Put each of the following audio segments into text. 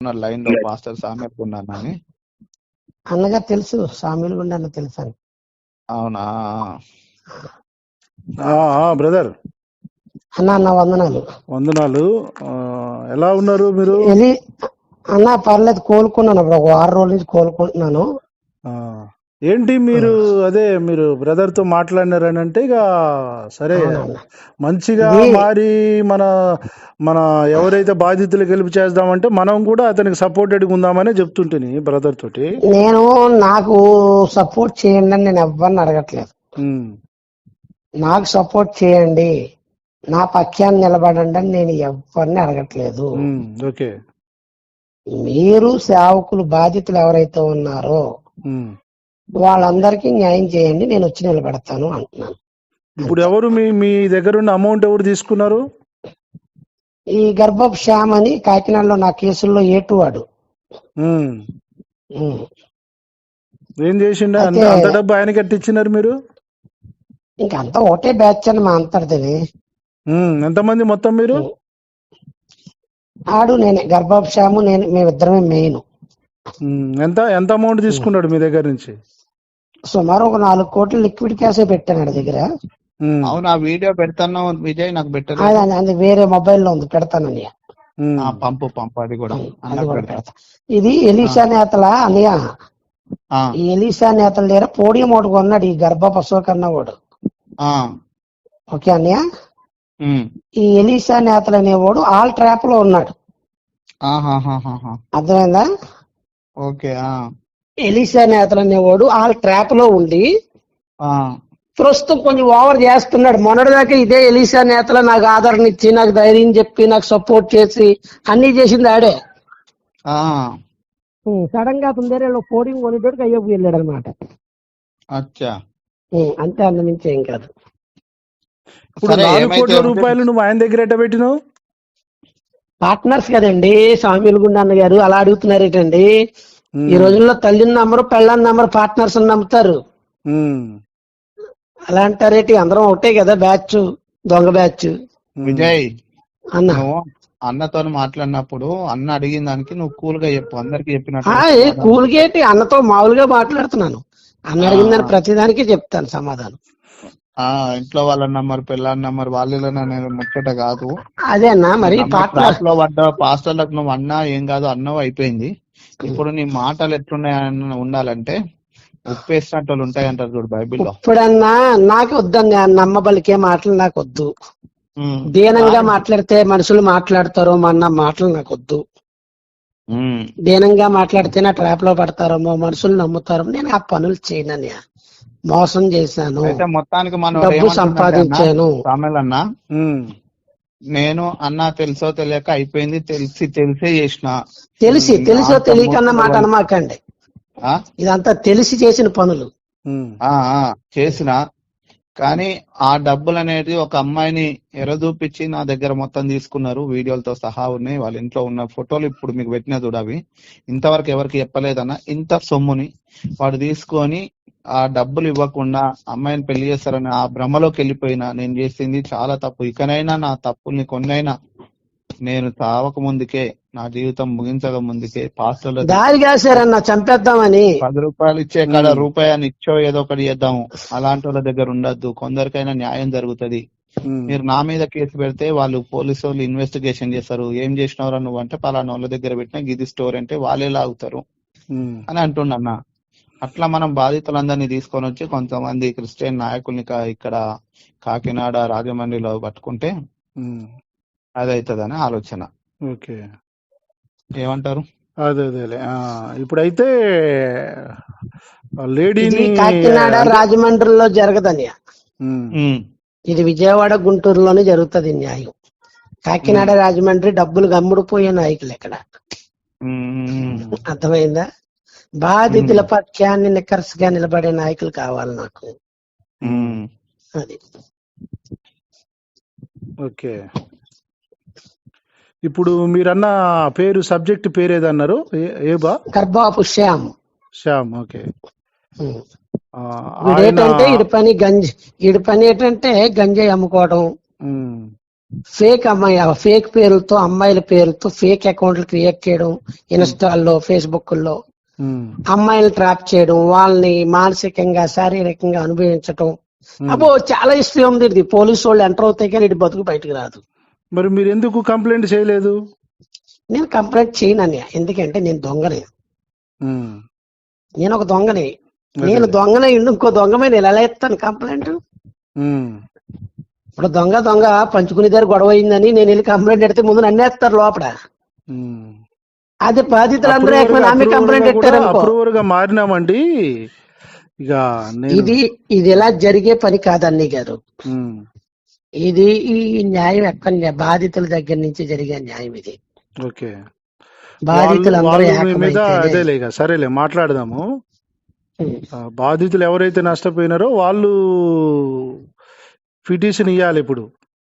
ఉన్నారు లైన్ లో పాస్టర్ సామెత ఉన్నాను అని. అన్నగా తెలుసు, సామీలు గుండా అన్న తెలుసు అని. అవునా? బ్రదర్ అన్న వందనాలు. వందనాలు. ఎలా ఉన్నారు మీరు? అన్న పర్లేదు, కోలుకున్నాను. ఇప్పుడు ఒక 6 రోజుల నుంచి కోలుకుంటున్నాను. ఏంటి మీరు అదే మీరు బ్రదర్ తో మాట్లాడినారని అంటే ఇక సరే మంచిగా మారి మన ఎవరైతే బాధితులు గెలుపు చేద్దామంటే మనం కూడా అతనికి సపోర్టెడ్గా ఉందామని చెప్తుంటేని బ్రదర్ తోటి. నాకు సపోర్ట్ చేయండి అని నేను ఎవరిని అడగట్లేదు. నాకు సపోర్ట్ చేయండి, నా పక్షాన్ని నిలబడండి అని నేను ఎవరిని అడగట్లేదు. ఓకే, మీరు సేవకులు బాధితులు ఎవరైతే ఉన్నారో వాళ్ళందరికీ న్యాయం చేయండి, నేను వచ్చి నిలబెడతాను అంటున్నాను. ఇప్పుడు ఎవరు మీ దగ్గర ఉన్న అమౌంట్ ఎవరు తీసుకున్నారు? ఈ గర్భపు శ్యామ్ అని కాకినాడలో నా కేసుల్లో ఏటువాడు. ఏం చేసిండు? అంత డబ్బు ఆయన కట్టించినారు మీరు? ఇంకంతా ఒకటే బ్యాచ్ అని మా అంతటిది. ఎంతమంది మొత్తం మీరు? ఆడు నేనే, గర్భపు శ్యాము నేను, మేమిద్దరమే మెయిన్. ఎంత అమౌంట్ తీసుకున్నాడు మీ దగ్గర నుంచి? సుమారు ఒక 4 కోట్ల లిక్విడ్ క్యాష్ పెట్టాను దగ్గర. అవును, ఆ వీడియో పెడతాను విజయ్, నాకు పెట్టలేదు. అది వేరే మొబైల్లో ఉంది, పెడతానని. పంపు అది కూడా పెడతా. ఇది ఎలీషా నేతల అన్నయ్య. ఈ ఎలీషా నేతల దగ్గర పోడియం ఒకటి కొన్నాడు ఈ గర్భపు అశోక్ అన్నవాడు. ఓకే అన్నయ్య, ఈ ఎలీషా నేతలు అనేవాడు ఆల్ ట్రాప్ లో ఉన్నాడు. అర్థమైందా? ఓకే. ఎలీషా నేతలు అనేవాడు ఆల్ ట్రాప్ లో ఉండి ప్రస్తుతం కొంచెం ఓవర్ చేస్తున్నాడు. మొన్నటిదాకా ఇదే ఎలీషా నేతలు నాకు ఆదరణ ఇచ్చి, నాకు ధైర్యం చెప్పి, నాకు సపోర్ట్ చేసి అన్ని చేసింది ఆడే. సడన్ గా అతని దగ్గర పోడింగ్ కొనేటోడికి అయ్యకు వెళ్ళాడు అనమాట. అంతే, అంతమించి ఏం కాదు. ఇప్పుడు 4 కోట్ల రూపాయలు నువ్వు ఆయన దగ్గర ఎట్ట పెట్టినావు? పార్ట్నర్స్ కదండి సామీలు గుండా అన్న గారు, అలా అడుగుతున్నారేటండి? ఈ రోజుల్లో తల్లిని నమ్మరు, పెళ్ళాన్ని నమ్మరు, పార్ట్నర్స్ నమ్ముతారు. అలా అంటారేటి? అందరం ఒకటే కదా బ్యాచ్, దొంగ బ్యాచ్. విజయ్, అన్నతో మాట్లాడినప్పుడు అన్న అడిగిన దానికి నువ్వు కూల్ గా చెప్పు, అందరికి చెప్పినట్టు. కూల్ గేటి అన్నతో మామూలుగా మాట్లాడుతున్నాను. అన్న అడిగిన దాన్ని ప్రతిదానికి చెప్తాను సమాధానం. ఇంట్లో వాళ్ళ నంబర్, పిల్లల నంబర్, వాళ్ళ ముచ్చట కాదు. అదే అన్న, మరి లో పడ్డ పాస్టర్లకు నువ్వు అన్నా ఏం కాదు అన్నవు, అయిపోయింది. ఇప్పుడు నీ మాటలు ఎట్లున్నాయన్న ఉండాలంటే ఉప్పేసినట్టు ఉంటాయి అంటారు చూడు బైబిల్లో. ఇప్పుడన్నా నాకు వద్దని నమ్మబలికే మాటలు నాకు వద్దు. దీనంగా మాట్లాడితే మనుషులు మాట్లాడతారో అన్న మాటలు నాకు వద్దు. దీనంగా మాట్లాడితే నా ట్రాప్ లో పడతారేమో, మనుషులు నమ్ముతారో, నేను ఆ పనులు చేయనని. మోసం చేశాను, మొత్తానికి మనం డబ్బు సంపాదించాను. అన్నా నేను అన్నా తెలుసో తెలియక అయిపోయింది, తెలిసే చేసిన. తెలుసో తెలియకన్న మాట అనమాకండి. ఇదంతా తెలిసి చేసిన పనులు చేసిన. కానీ ఆ డబ్బులు అనేది ఒక అమ్మాయిని ఎరదూపించి నా దగ్గర మొత్తం తీసుకున్నారు, వీడియోలతో సహా ఉన్నాయి. వాళ్ళ ఇంట్లో ఉన్న ఫోటోలు ఇప్పుడు మీకు పెట్టిన చూడ, అవి ఇంతవరకు ఎవరికి చెప్పలేదన్న. ఇంత సొమ్ముని వాడు తీసుకొని ఆ డబ్బులు ఇవ్వకుండా అమ్మాయిని పెళ్లి చేస్తారని ఆ భ్రమలోకి వెళ్ళిపోయినా. నేను చేసింది చాలా తప్పు. ఇకనైనా నా తప్పుల్ని కొన్నైనా నేను తావక ముందుకే, నా జీవితం ముగించక ముందుకే పాస్టర్లు దారి కాశారన్న చంపేద్దామని 10 రూపాయలు ఇచ్చే కాడ రూపాయని ఇచ్చో ఏదో ఒకటి చేద్దాము. అలాంటి వాళ్ళ దగ్గర ఉండద్దు. కొందరికైనా న్యాయం జరుగుతుంది. మీరు నా మీద కేసు పెడితే వాళ్ళు పోలీసు వాళ్ళు ఇన్వెస్టిగేషన్ చేస్తారు. ఏం చేసినవరా నువ్వు అంటే, పలానా వాళ్ళ దగ్గర పెట్టినా గిది స్టోర్ అంటే వాళ్ళే లాగుతారు అని అంటుండన్న. అట్లా మనం బాధితులందరినీ తీసుకొని వచ్చి కొంతమంది క్రిస్టియన్ నాయకుల్ని ఇక్కడ కాకినాడ, రాజమండ్రిలో పట్టుకుంటే అదవుతుందని ఆలోచన. ఓకే, ఏమంటారు? అదేలే. ఇప్పుడైతే లేడీని కాకినాడ, రాజమండ్రిలో జరగదని, ఇది విజయవాడ, గుంటూరులోనే జరుగుతుంది న్యాయం. కాకినాడ, రాజమండ్రి డబ్బులు గమ్ముడుపోయే నాయకులు ఇక్కడ. అర్థమైందా? బాధితుల పక్షాన్ని నిక్కర్స్గా నిలబడే నాయకులు కావాలి నాకు. అది ఓకే. ఇప్పుడు మీరన్న పేరు, సబ్జెక్ట్ పేరు ఏదన్నారు? ఏబా? గర్భపు శ్యామ్. ఓకే. ఏంటంటే ఇడి పని ఏంటంటే గంజాయి అమ్ముకోవడం, ఫేక్ అమ్మాయి, ఫేక్ పేరుతో అమ్మాయిల పేరుతో ఫేక్ అకౌంట్లు క్రియేట్ చేయడం, ఇన్స్టాల్లో, ఫేస్బుక్ లో అమ్మాయిలు ట్రాప్ చేయడం, వాళ్ళని మానసికంగా శారీరకంగా అనుభవించటం. అబ్బో చాలా హిస్టరీ ఉంది. ఇది పోలీసు వాళ్ళు ఎంటర్ అవుతాయి కానీ ఇది బతుకు బయటకు రాదు. మరి మీరు ఎందుకు కంప్లైంట్ చేయలేదు? నేను కంప్లైంట్ చేయను అన్నయ్య, ఎందుకంటే నేను దొంగని. నేను ఒక దొంగని. నేను దొంగనే ఇంకో దొంగమే నేను ఎలా ఎత్తాను కంప్లైంట్? ఇప్పుడు దొంగ పంచుకునే దగ్గర గొడవ అయిందని నేను వెళ్ళి కంప్లైంట్ పెడితే ముందు నన్ను వేస్తారు లోపల. అదే బాధితులందరూ కంప్లైంట్ పెట్టారు మారినామండి. ఇక ఇది ఎలా జరిగే పని కాదు అన్నయ్య గారు. ఇది ఈ న్యాయం ఎక్కడ బాధితుల దగ్గర నుంచి జరిగే న్యాయం ఇది. ఓకే, బాధితులందరూ సరేలే మాట్లాడదాము. బాధితులు ఎవరైతే నష్టపోయినారో వాళ్ళు పిటిషన్ ఇవ్వాలి, ఇప్పుడు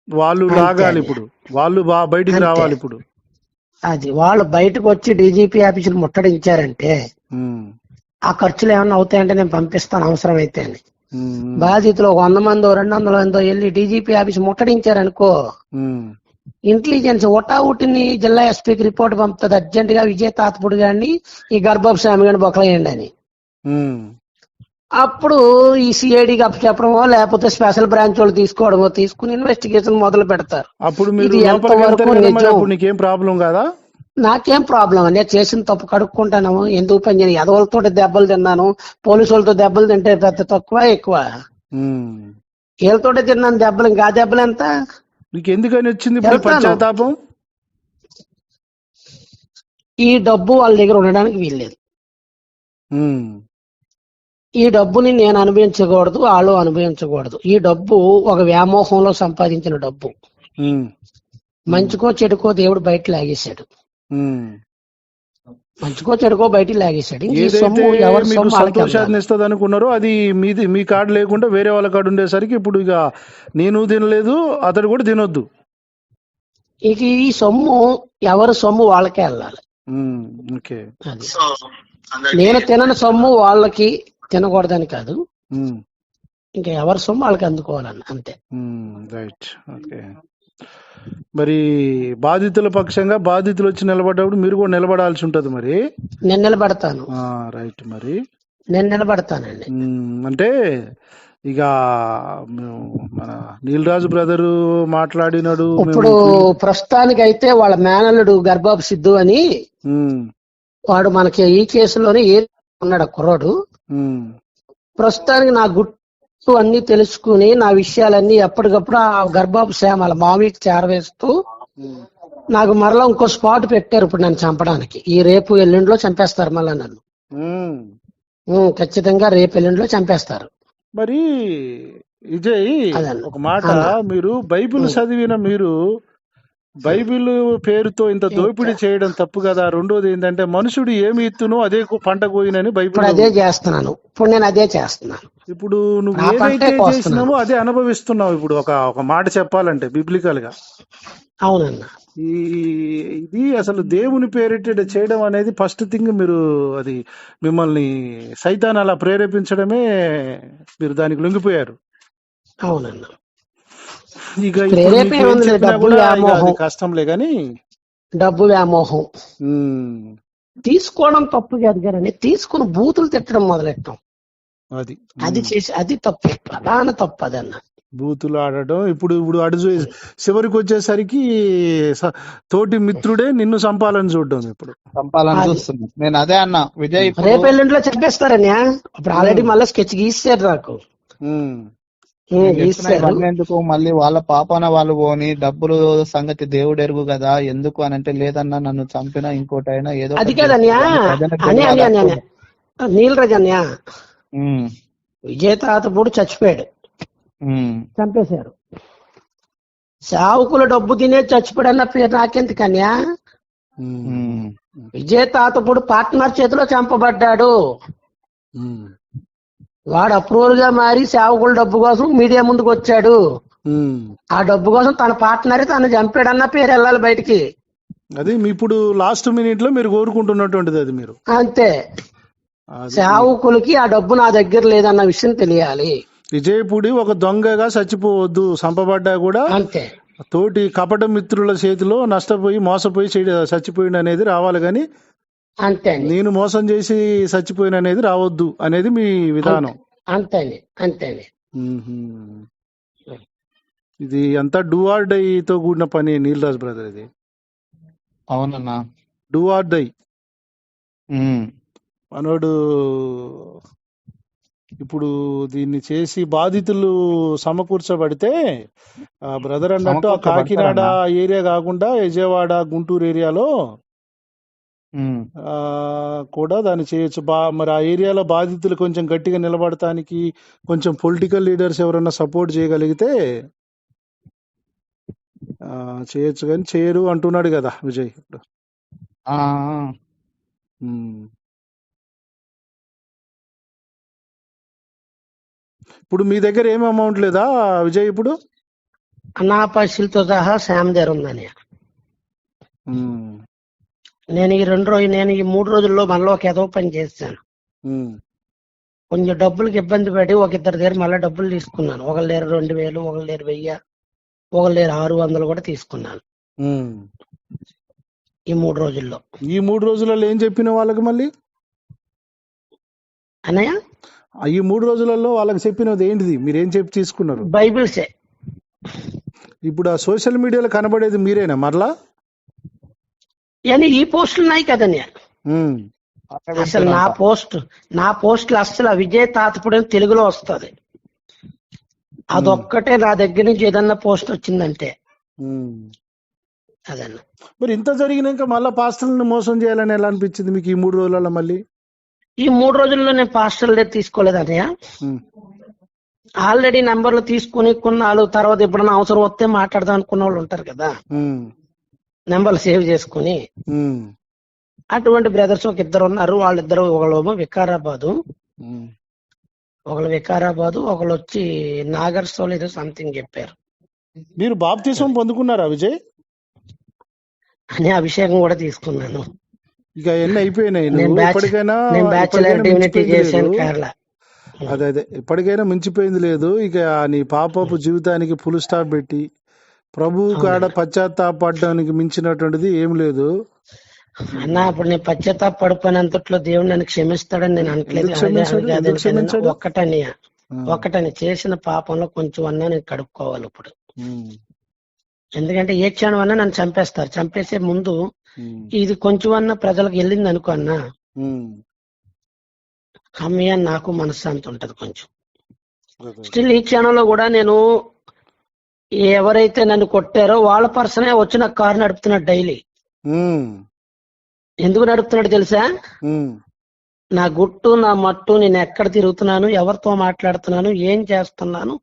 వాళ్ళు లాగాలి, ఇప్పుడు వాళ్ళు బయటికి రావాలి. ఇప్పుడు అది వాళ్ళు బయటకు వచ్చి డీజీపీ ఆఫీసులు ముట్టడించారంటే ఆ ఖర్చులు ఏమన్నా అవుతాయంటే నేను పంపిస్తాను అవసరం అయితే అని. బాధితులు 100 మందో 200 మందో వెళ్ళి డీజీపీ ఆఫీస్ ముట్టడించారనుకో, ఇంటెలిజెన్స్ ఒటావుటిని జిల్లా ఎస్పీకి రిపోర్ట్ పంపుతుంది అర్జెంట్ గా విజయ తాతపుడు గాని ఈ గర్భపు స్వామి గాని బొక్కలేయండి అని. అప్పుడు ఈ సిఐడికి అప్పచెప్పడమో లేకపోతే స్పెషల్ బ్రాంచ్ వాళ్ళు తీసుకోవడమో తీసుకుని ఇన్వెస్టిగేషన్ మొదలు పెడతారు. ఇది ఎంతవరకు నీకేం ప్రాబ్లం కాదా? నాకేం ప్రాబ్లం అని చేసిన తప్పు కడుక్కుంటాను. ఎందుకు పని చేయను? ఎదవలతో దెబ్బలు తిన్నాను, పోలీసు వాళ్ళతో దెబ్బలు తింటే పెద్ద తక్కువ ఎక్కువ? వీళ్ళతో తిన్నాను దెబ్బలు, ఇంకా దెబ్బలు ఎంత? నీకు ఎందుకని వచ్చింది పశ్చాత్తాపం? ఈ డబ్బు వాళ్ళ దగ్గర ఉండడానికి వీల్లేదు. ఈ డబ్బుని నేను అనుభవించకూడదు, వాళ్ళు అనుభవించకూడదు. ఈ డబ్బు ఒక వ్యామోహంలో సంపాదించిన డబ్బు. మంచికో చెడుకో దేవుడు బయట లాగేశాడు. మంచికో చెడుకో బయట లాగేశాడు. సంతోషాన్ని ఇస్తుంది అనుకున్నారో అది మీ కార్డు లేకుండా వేరే వాళ్ళ కార్డు ఉండేసరికి ఇప్పుడు ఇక నేను తినలేదు, అతడు కూడా తినొద్దు. ఇక ఈ సొమ్ము ఎవరి సొమ్ము వాళ్ళకే వెళ్ళాలి. నేను తినని సొమ్ము వాళ్ళకి తినకూడదని కాదు, ఇంకా ఎవరి సొమ్ము వాళ్ళకి అందుకోవాలన్న అంతే. Right, okay. మరి బాధితుల పక్షంగా బాధితులు వచ్చి నిలబడ్డప్పుడు మీరు కూడా నిలబడాల్సి ఉంటది. మరి నేను నిలబడతాను. రైట్, మరి నేను నిలబడతానండి. అంటే ఇక మన నీలరాజు బ్రదరు మాట్లాడినాడు. ఇప్పుడు ప్రస్తుతానికి అయితే వాళ్ళ మేనల్లుడు గర్భపు సిద్ధు అని వాడు మనకి ఈ కేసులోనే ఉన్నాడు కుర్రాడు. ప్రస్తుతానికి నా గుట్టు అన్ని తెలుసుకుని నా విషయాలన్నీ ఎప్పటికప్పుడు ఆ గర్భపు శ్యామల మామికి చేరవేస్తూ నాకు మరలా ఇంకో స్పాట్ పెట్టారు ఇప్పుడు నన్ను చంపడానికి. ఈ రేపు ఎల్లుండిలో చంపేస్తారు మళ్ళా నన్ను. ఖచ్చితంగా రేపు ఎల్లుండిలో చంపేస్తారు. మరి విజయ్ ఒక మాట, మీరు బైబిల్ చదివిన మీరు బైబిల్ పేరుతో ఇంత దోపిడీ చేయడం తప్పు కదా? రెండోది ఏంటంటే మనుషుడు ఏమి ఇత్తునో అదే పంట కోయినని బైబిల్. అదే చేస్తున్నాను ఇప్పుడు, నేను అదే చేస్తున్నాను. ఇప్పుడు నువ్వు ఏదైతే చేసినావో అదే అనుభవిస్తున్నావు ఇప్పుడు. ఒక మాట చెప్పాలంటే బిబ్లికల్ గా. అవునన్నా, ఇది అసలు దేవుని పేరిట చేయడం అనేది ఫస్ట్ థింగ్. మీరు అది మిమ్మల్ని సైతాన్ అలా ప్రేరేపించడమే, మీరు దానికి లొంగిపోయారు. అవునన్నా, ఇక కష్టంలే గాని డబ్బు వ్యామోహం తీసుకోవడం తప్పు కాదు కానీ తీసుకుని బూతులు తిట్టడం మొదలెట్టడం అది చేసి అది తప్పు, ప్రధాన తప్పు అదన్న. బూతులు ఆడటం. ఇప్పుడు అడు చివరికి వచ్చేసరికి తోటి మిత్రుడే నిన్ను చంపాలని చూడడం, ఇప్పుడు చంపాలని చూస్తున్నా. నేను అదే అన్నా విజయ్, రేపు ఎల్లుండిలో చంపేస్తారని ఇప్పుడు ఆల్రెడీ మళ్ళీ స్కెచ్ గీసారు నాకు. ఎందుకు మళ్ళీ వాళ్ళ పాపన వాళ్ళు పోని డబ్బులు సంగతి దేవుడు ఎరుగు కదా, ఎందుకు అని అంటే లేదన్నా నన్ను చంపినా ఇంకోటైనా ఏదో. అది కాదన్యా నీలరాజన్యా, విజయ తాతపుడు చచ్చిపోయాడు, చంపేశారు. సావుకుల డబ్బు తినే చచ్చిపోయాడు అన్న పేరు నాకెందుకన్యా? విజయ తాతపుడు పార్ట్నర్ చేతిలో చంపబడ్డాడు. వాడు అప్రూవల్ గా మారి సేవకుల డబ్బు కోసం మీడియా ముందుకు వచ్చాడు. ఆ డబ్బు కోసం తన పార్ట్నర్ తను చంపాడన్న పేరు వెళ్ళాలి బయటికి. అది ఇప్పుడు లాస్ట్ మినిట్ లో మీరు కోరుకుంటున్నటువంటిది అది. మీరు అంతే, సేవకులకి ఆ డబ్బు నా దగ్గర లేదన్న విషయం తెలియాలి. విజయపూడి ఒక దొంగగా చచ్చిపోవద్దు, చంపబడ్డా కూడా అంతే. తోటి కపట మిత్రుల చేతిలో నష్టపోయి మోసపోయి చచ్చిపోయింది అనేది రావాలి, కానీ అంతే అండి, నేను మోసం చేసి చచ్చిపోయిన అనేది రావద్దు అనేది మీ విధానం. అంతే అండి, అంతే అండి. మ్మ్హ్మ్. ఇది అంతా డూ ఆర్ డై తో కూడిన పని నీలరాజ్ బ్రదర్. ఇది అవునన్నా. Do or die. ఉమ్. మనోడు ఇప్పుడు దీన్ని చేసి బాధితులు సమకూర్చబడితే బ్రదర్ అన్నట్టు ఆ కాకినాడ సమకూర్చబడతారన్నా. ఏరియా కాకుండా విజయవాడ గుంటూరు ఏరియాలో ఉమ్. కూడా దాన్ని చేయొచ్చు. మరి ఆ ఏరియాలో బాధితులు కొంచెం గట్టిగా నిలబడటానికి కొంచెం పొలిటికల్ లీడర్స్ ఎవరన్నా సపోర్ట్ చేయగలిగితే చేయొచ్చు, కానీ చేయరు అంటున్నాడు కదా విజయ్ ఇప్పుడు. ఆ, ఉమ్. ఇప్పుడు మీ దగ్గర ఏమి అమౌంట్ లేదా విజయ్ ఇప్పుడు? నా పరిస్థితులతో సహా శామ్ దగ్గర ఉందని. ఉమ్. నేను ఈ 3 రోజుల్లో మనలో ఒక ఏదో పని చేశాను. ఉమ్. కొంచెం డబ్బులకి ఇబ్బంది పడి ఒక ఇద్దరి దగ్గర మళ్ళీ డబ్బులు తీసుకున్నాను. ఒకళ్ళ దగ్గర 2000, ఒకళ్ళ దగ్గర 1000, ఒకళ్ళ దగ్గర 600 కూడా తీసుకున్నాను ఉమ్. ఈ 3 రోజుల్లో. ఈ 3 రోజులలో ఏం చెప్పిన వాళ్ళకి మళ్ళీ? అన్నయ్య, ఈ 3 రోజులలో వాళ్ళకి చెప్పినది ఏంటిది? మీరేం చెప్పి తీసుకున్నారు? బైబిల్సే. ఇప్పుడు ఆ సోషల్ మీడియాలో కనబడేది మీరేనా మరలా? అని ఈ పోస్టులు ఉన్నాయి కదన్నయ్య. ఉమ్. అసలు నా పోస్టులు అసలు విజయ్ తాతపుడు తెలుగులో వస్తుంది. అదొక్కటే నా దగ్గర నుంచి ఏదన్నా పోస్ట్ వచ్చిందంటే అదన్నా. మరి ఇంత జరిగినాక మళ్ళా పాస్టర్లను మోసం చేయాలని ఎలా అనిపించింది మీకు ఈ 3 రోజులలో? మళ్ళీ ఈ 3 రోజుల్లో నేను పాస్టర్ల దగ్గర తీసుకోలేదు అన్నయ్య. ఆల్రెడీ నంబర్లు తీసుకుని కొన్నాళ్ళు తర్వాత ఎప్పుడన్నా అవసరం వస్తే మాట్లాడదాం అనుకున్న వాళ్ళు ఉంటారు కదా, నెంబర్లు సేవ్ చేసుకుని. అటువంటి బ్రదర్స్ ఒక 2 ఉన్నారు. వాళ్ళిద్దరు, ఒకళ్ళేమో వికారాబాదు, ఒకళ్ళు వచ్చి నాగర్సోల్ ఏదో సంథింగ్ చెప్పారు. మీరు బాప్తిసం పొందుకున్నారా విజయ్? అని అభిషేకం కూడా తీసుకున్నాను. ఇక ఎన్ని అయిపోయినాయి? నేను బ్యాచిలర్ డివినిటీ చేశాను కేరళ. అదే ఇప్పటికైనా మించిపోయింది లేదు. ఇక నీ పాపపు జీవితానికి ఫుల్ స్టాప్ పెట్టి ప్రభు కాడ పశ్చాత్తాపడడానికి మించినటువంటిది ఏం లేదు అన్న. అప్పుడు నేను పశ్చాత్తాప పడిపోయినంతట్లో దేవుడు నన్ను క్షమిస్తాడని నేను అనట్లేదు. ఒక్కటని చేసిన పాపంలో కొంచెం అన్నా నేను కడుక్కోవాలి ఇప్పుడు. ఎందుకంటే ఏ క్షణం అన్నా నన్ను చంపేస్తారు. చంపేసే ముందు ఇది కొంచెం అన్నా ప్రజలకు వెళ్ళింది అనుకో అన్నా, అమ్మయ్య నాకు మనశ్శాంతి ఉంటది కొంచెం. స్టిల్ ఈ క్షణంలో కూడా నేను ఎవరైతే నన్ను కొట్టారో వాళ్ళ పర్సనే వచ్చి నాకు కారు నడుపుతున్నాడు డైలీ. ఎందుకు నడుపుతున్నాడు తెలుసా? నా గుట్టు నా మట్టు, నేను ఎక్కడ తిరుగుతున్నాను, ఎవరితో మాట్లాడుతున్నాను, ఏం చేస్తున్నాను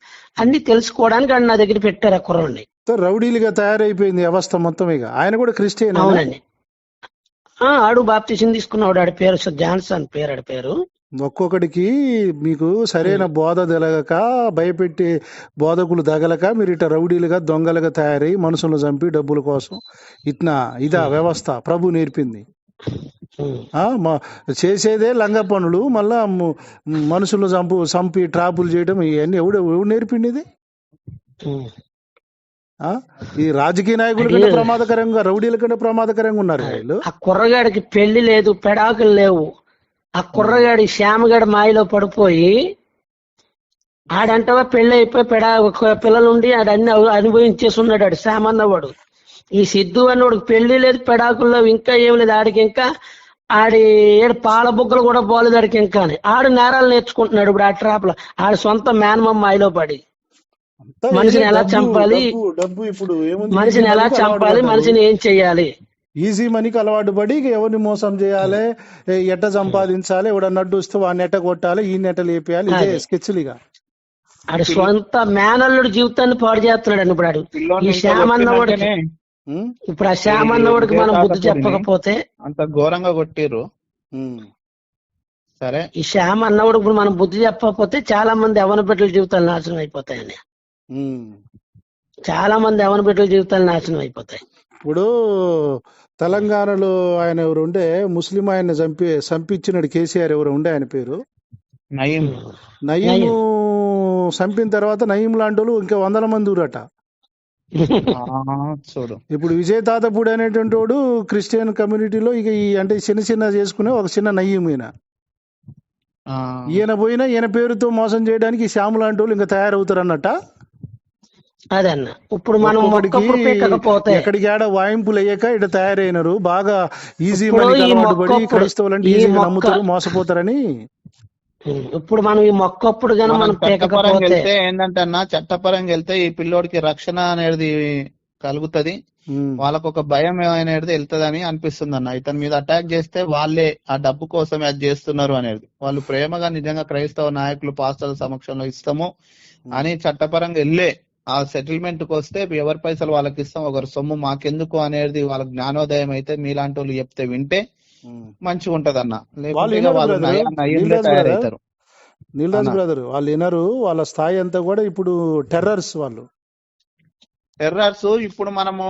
అన్ని తెలుసుకోవడానికి ఆయన నా దగ్గర పెట్టారు. ఆ కుర్రోడిని రౌడీలుగా తయారైపోయింది వ్యవస్థ మొత్తం. ఇక ఆయన కూడా క్రిస్టియన్. అవునండి. ఆడు బాప్తిసం తీసుకున్నాడు. ఆడి పేరు జాన్సన్ ఆడి పేరు. ఒక్కొక్కడికి మీకు సరైన బోధ తెలగక, భయపెట్టి బోధకులు తగలక మీరు ఇట్లా రౌడీలుగా దొంగలుగా తయారై మనుషులను చంపి డబ్బుల కోసం ఇదా వ్యవస్థ ప్రభు నేర్పింది. చేసేదే లంగ పనులు, మళ్ళా మనుషులు చంపి ట్రాపులు చేయడం, ఇవన్నీ ఎవడు నేర్పిండి? ఇది ఈ రాజకీయ నాయకుల కంటే ప్రమాదకరంగా, రౌడీల కంటే ప్రమాదకరంగా ఉన్నారు వీళ్ళు. ఆ కుర్రగాడికి పెళ్లి లేదు, పెడాకులు లేవు. ఆ కుర్రగాడి శ్యామగాడి మాయలో పడిపోయి ఆడంటవా పెళ్లి అయిపోయి పిల్లలుండి ఆడన్ని అనుభవించేస్తున్నాడు. ఆడు శ్యామ అన్నవాడు. ఈ సిద్ధు అన్నవాడికి పెళ్లి లేదు, పెడాకుల్లో ఇంకా ఏం లేదు. ఆడికి ఇంకా పాల బుగ్గలు కూడా పోలేదు ఆడికి ఇంకా. ఆడు నేరాలు నేర్చుకుంటున్నాడు ఇప్పుడు ఆ ట్రాప్ లో. ఆడి సొంత మేనమామ మాయలో పడి మనిషిని ఎలా చంపాలి, మనిషిని ఏం చెయ్యాలి, ఈజీ మనీకి అలవాటు పడి ఎవరిని మోసం చేయాలి, ఎట్ట సంపాదించాలి, ఎవడన్నా అడ్డు వస్తే వాడిని ఎట్ట కొట్టాలి, ఈ నెట్ట లేపేయాలి, ఇదే స్కెచ్లుగా. ఆడు సొంత మేనల్లుడు జీవితాన్ని పాడు చేస్తున్నాడు. ఇప్పుడు ఆడు ఈ శ్యామన్నవాడికి, ఇప్పుడు ఆ శ్యామన్నవాడికి మనం బుద్ధి చెప్పకపోతే అంత ఘోరంగా కొట్టిర్రు. సరే, ఈ శ్యామన్నవాడికి ఇప్పుడు మనం బుద్ధి చెప్పకపోతే చాలా మంది యవ్వన బిడ్డల జీవితాలు నాశనం అయిపోతాయని. చాలా మంది యవ్వన బిడ్డల జీవితాలు నాశనం అయిపోతాయి. ఇప్పుడు తెలంగాణలో ఆయన ఎవరు ఉండే ముస్లిం ఆయన చంపించినాడు కేసీఆర్. ఎవరు ఉండే ఆయన పేరు నయీం. చంపిన తర్వాత నయీం లాంటి వాళ్ళు ఇంకా 100 మంది ఊరట. చూడు ఇప్పుడు విజయ్ తాతపూడి అనేటువంటి వాడు క్రిస్టియన్ కమ్యూనిటీలో ఇక ఈ అంటే చిన్న చేసుకునే ఒక చిన్న నయ్యం ఈయన పోయినా ఈయన పేరుతో మోసం చేయడానికి శ్యాము లాంటి వాళ్ళు ఇంకా తయారవుతారు అన్నట్ట. అదన్న ఇప్పుడు మనం ఎక్కడికి ఆడ వాయింపులు అయ్యాక ఇట తయారైనారు, బాగా ఈజీ మనీకి అలవాటు పడి క్రైస్తవులు అంటే ఈజీగా నమ్ముతారు, మోసపోతారని. ఇప్పుడు మనం ఈ మొక్కప్పుడు వెళ్తే ఏంటంటే అన్న, చట్టపరంగా వెళ్తే ఈ పిల్లోడికి రక్షణ అనేది కలుగుతది, వాళ్ళకు ఒక భయం అనేది వెళ్తదని అనిపిస్తుంది అన్న. ఇతని మీద అటాక్ చేస్తే వాళ్ళే ఆ డబ్బు కోసమే అది చేస్తున్నారు అనేది, వాళ్ళు ప్రేమగా నిజంగా క్రైస్తవ నాయకులు పాస్టర్ల సమక్షంలో ఇస్తాము అని చట్టపరంగా వెళ్ళే ఆ సెటిల్మెంట్ కు వస్తే ఎవరి పైసలు వాళ్ళకి ఇస్తాం, ఒకరి సొమ్ము మాకెందుకు అనేది వాళ్ళ జ్ఞానోదయం అయితే మీలాంటి వాళ్ళు చెప్తే వింటే మంచిగా ఉంటది అన్న. తయారవుతారు నీలరాజు బ్రదర్ వాళ్ళు వినరు, వాళ్ళ స్థాయి అంతా కూడా ఇప్పుడు టెర్రర్స్ వాళ్ళు. టెర్రర్స్ ఇప్పుడు మనము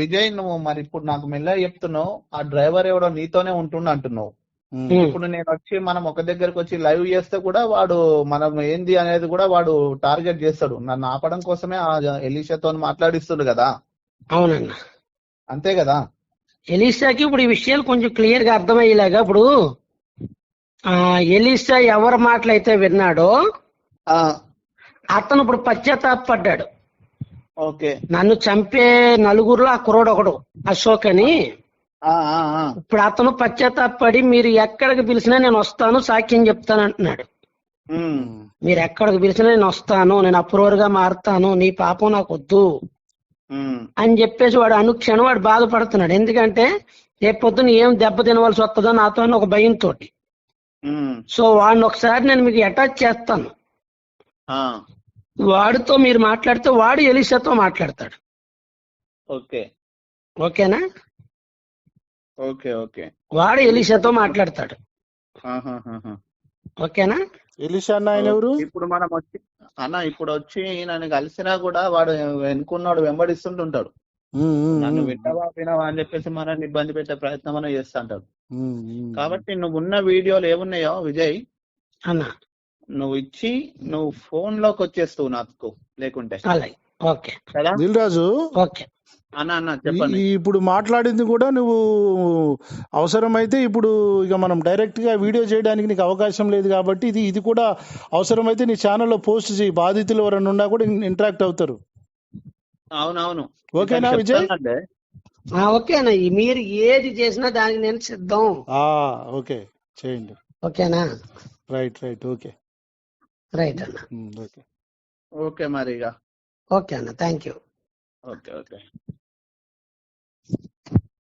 విజయ్, నువ్వు మరి ఇప్పుడు నాకు మెల్లగా చెప్తున్నావు, ఆ డ్రైవర్ ఎవడో నీతోనే ఉంటుండ అంటున్నావు. ఇప్పుడు నేను వచ్చి మనం ఒక దగ్గరకు వచ్చి లైవ్ చేస్తే కూడా వాడు మనం ఏంది అనేది కూడా వాడు టార్గెట్ చేస్తాడు, నన్ను ఆపడం కోసమే ఆ ఎలీషాతో మాట్లాడిస్తుండు కదా. అవునన్నా, అంతే కదా. ఎలీషాకి ఇప్పుడు ఈ విషయాలు కొంచెం క్లియర్ గా అర్థమయ్యేలాగా, ఇప్పుడు ఎలీషా ఎవరి మాటలైతే విన్నాడో అతను ఇప్పుడు పశ్చాత్తాపడ్డాడు. ఓకే, నన్ను చంపే నలుగురులో ఆ కుర్రోడు ఒకడు అశోక్ అని. ఇప్పుడు అతను పశ్చాత్తాపడి మీరు ఎక్కడికి పిలిచినా నేను వస్తాను, సాక్ష్యం చెప్తాను అంటున్నాడు. మీరు ఎక్కడికి పిలిచినా నేను వస్తాను, నేను అప్రూవర్గా మారుతాను, నీ పాపం నాకు వద్దు అని చెప్పేసి వాడు అనుక్షణం వాడు బాధపడుతున్నాడు. ఎందుకంటే రేపు పొద్దున ఏం దెబ్బ తినవలసి వస్తుందో నాతో ఒక భయంతో. సో వాడిని ఒకసారి నేను మీకు అటాచ్ చేస్తాను, వాడితో మీరు మాట్లాడితే వాడు ఎలీషాతో మాట్లాడతాడు. ఓకే, ఓకేనా? ఓకే ఓకే, వాడు ఎలీషాతో మాట్లాడతాడు. ఓకేనా? ఎలీషా అన్న ఆయన ఎవరు? ఇప్పుడు మనం వచ్చి అన్న, ఇప్పుడు వచ్చి నన్ను కలిసినా కూడా వాడు వెనుకున్నాడు, వెంబడిస్తుంటుంటాడు. నన్ను వింటవా వినవా అని చెప్పేసి మనల్ని ఇబ్బంది పెట్టే ప్రయత్నం అనేది చేస్తా అంటాడు. కాబట్టి నువ్వు ఉన్న వీడియోలు ఏమున్నాయో విజయ్ అన్న, నువ్వు ఇచ్చి నువ్వు ఫోన్ లోకి వచ్చేస్తావు నాకు, లేకుంటే దిల్రాజు అన్న చెప్పండి. ఇప్పుడు మాట్లాడింది కూడా నువ్వు అవసరమైతే ఇప్పుడు ఇక మనం డైరెక్ట్ గా వీడియో చేయడానికి నీకు అవకాశం లేదు కాబట్టి ఇది కూడా అవసరమైతే నీ ఛానల్లో పోస్ట్ చేయి, బాధితులు ఎవరైనా ఉన్నా కూడా ఇంటరాక్ట్ అవుతారు. అవునవును, ఓకేనా విజయ్? ఓకేనా, మీరు ఏది చేసినా దానికి నేను సిద్ధం. ఓకే చేయండి. ఓకేనా? రైట్ ఓకే రైట్ అన్న. ఓకే ఓకే మరి. ఓకే అన్న, థ్యాంక్ యూ. Okay okay.